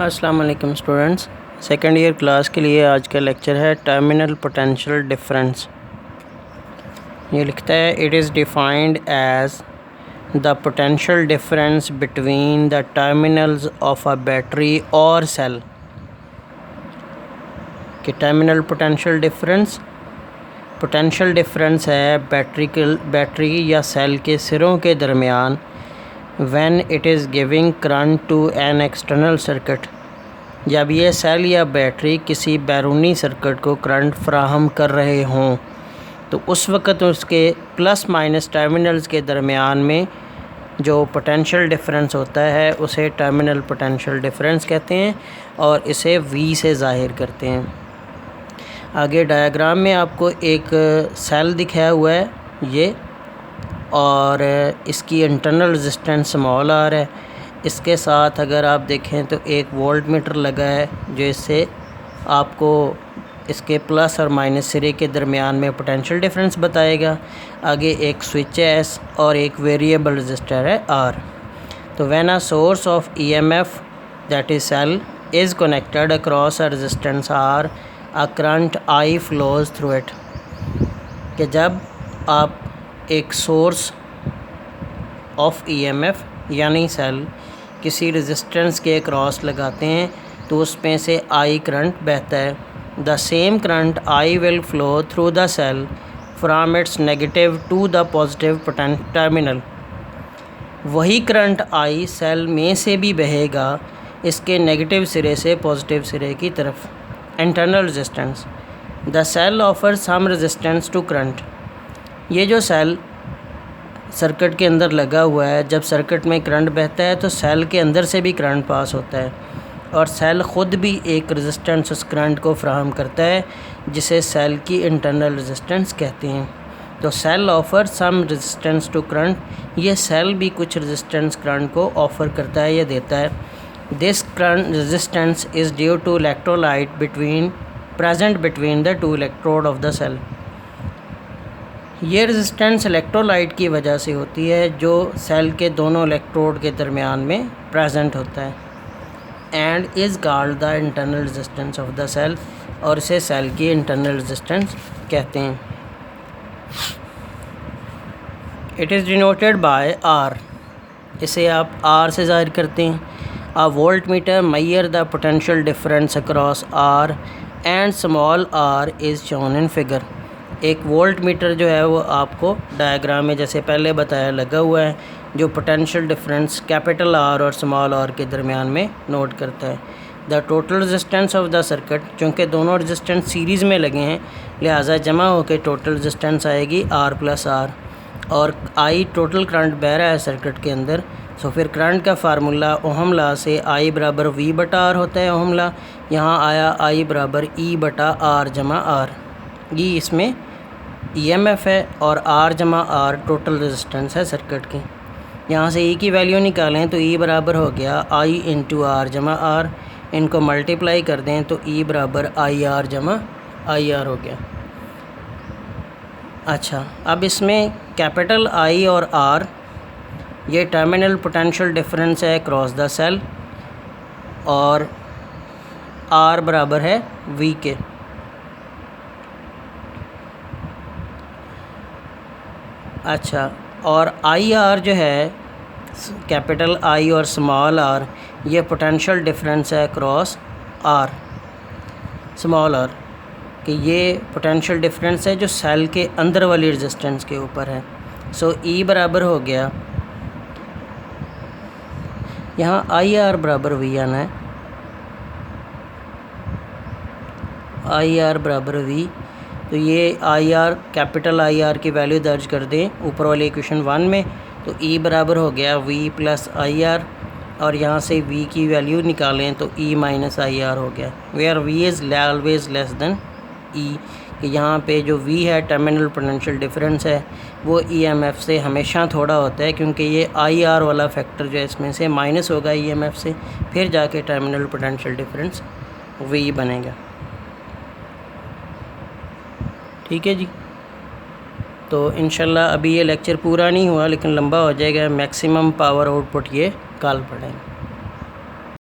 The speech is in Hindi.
अस्सलाम वालेकुम स्टूडेंट्स, सेकेंड ईयर क्लास के लिए आज का लेक्चर है टर्मिनल पोटेंशियल डिफरेंस। ये लिखता है it is defined as the potential difference between the terminals of a battery और सेल। कि टर्मिनल पोटेंशियल डिफरेंस है बैटरी या सेल के सिरों के दरमियान when it is giving current to an external circuit, जब ये सेल या बैटरी किसी बैरूनी सर्किट को करंट फ्राहम कर रहे हों तो उस वक़्त उसके प्लस माइनस टर्मिनल्स के दरमियान में जो पोटेंशियल डिफरेंस होता है उसे टर्मिनल पोटेंशियल डिफरेंस कहते हैं और इसे V से ज़ाहिर करते हैं। आगे डायग्राम में आपको एक सेल दिखाया हुआ है ये, और इसकी इंटरनल रेजिस्टेंस स्मॉल आर है। इसके साथ अगर आप देखें तो एक वोल्ट मीटर लगा है जो इससे आपको इसके प्लस और माइनस सिरे के दरमियान में पोटेंशियल डिफरेंस बताएगा। आगे एक स्विच है एस और एक वेरिएबल रेजिस्टर है आर। तो when a source of EMF that is cell is connected across a resistance R, a current I flows through it. कि जब आप एक सोर्स ऑफ ईएमएफ यानी सेल किसी रेजिस्टेंस के क्रॉस लगाते हैं तो उसमें से आई करंट बहता है। The same current I will flow through the cell from its negative to the positive terminal. वही करंट आई सेल में से भी बहेगा इसके नेगेटिव सिरे से पॉजिटिव सिरे की तरफ। Internal resistance, the cell offer some resistance to current. ये जो सेल सर्किट के अंदर लगा हुआ है, जब सर्किट में करंट बहता है तो सेल के अंदर से भी करंट पास होता है और सेल ख़ुद भी एक रेजिस्टेंस उस करंट को फ्राहम करता है जिसे सेल की इंटरनल रेजिस्टेंस कहते हैं। तो cell offer some resistance to current, ये सेल भी कुछ रेजिस्टेंस करंट को ऑफ़र करता है या देता है। This current resistance is due to electrolyte present between the two electrode of the cell. ये रेजिस्टेंस इलेक्ट्रोलाइट की वजह से होती है जो सेल के दोनों इलेक्ट्रोड के दरमियान में प्रेजेंट होता है। And is called the internal resistance of the cell, और इसे सेल की इंटरनल रेजिस्टेंस कहते हैं। It is denoted by R, इसे आप आर से ज़ाहिर करते हैं। A volt meter measure the potential difference across R and small R is shown in figure. एक वोल्ट मीटर जो है वो आपको डायग्राम में जैसे पहले बताया लगा हुआ है, जो पोटेंशियल डिफरेंस कैपिटल आर और स्मॉल आर के दरमियान में नोट करता है। The total resistance of the circuit, चूँकि दोनों रेजिस्टेंस सीरीज़ में लगे हैं लिहाजा जमा होकर टोटल रेजिस्टेंस आएगी आर प्लस आर, और आई टोटल करंट बह रहा है सर्किट के अंदर। सो फिर करंट का फार्मूला ओहम लॉ से आई बराबर वी बटा आर होता है। ओहम लॉ यहाँ आया आई बराबर ई बटा आर जमा आर। ई इसमें ईएमएफ है और आर जमा आर टोटल रेजिस्टेंस है सर्किट की। यहाँ से ई की वैल्यू निकालें तो ई बराबर हो गया आई इंटू आर जमा आर। इनको मल्टीप्लाई कर दें तो ई बराबर आई आर जमा आई आर हो गया। अच्छा, अब इसमें कैपिटल आई और आर ये टर्मिनल पोटेंशियल डिफरेंस है क्रॉस द सेल, और आर बराबर है वी के। अच्छा, और आई आर जो है कैपिटल आई और स्मॉल आर ये पोटेंशियल डिफरेंस है क्रॉस आर स्मॉल आर, कि ये पोटेंशियल डिफरेंस है जो सेल के अंदर वाली रेजिस्टेंस के ऊपर है। सो ई बराबर हो गया, यहाँ आई आर बराबर वी आना है, आई आर बराबर वी। तो ये I R capital I R की वैल्यू दर्ज कर दें ऊपर वाले इक्वेशन 1 में, तो ई बराबर हो गया वी प्लस आई आर, और यहाँ से वी की वैल्यू निकालें तो ई माइनस आई आर हो गया। Where V is always less than E, कि यहाँ पे जो वी है टर्मिनल पोटेंशियल डिफरेंस है वो ईएमएफ से हमेशा थोड़ा होता है, क्योंकि ये आई आर वाला फैक्टर जो है इसमें से माइनस होगा ईएमएफ से, फिर जाके टर्मिनल पोटेंशियल डिफरेंस वी बनेगा। ठीक है जी। तो इंशाल्लाह अभी ये लेक्चर पूरा नहीं हुआ लेकिन लंबा हो जाएगा। मैक्सिमम पावर आउटपुट ये कल पढ़ेंगे।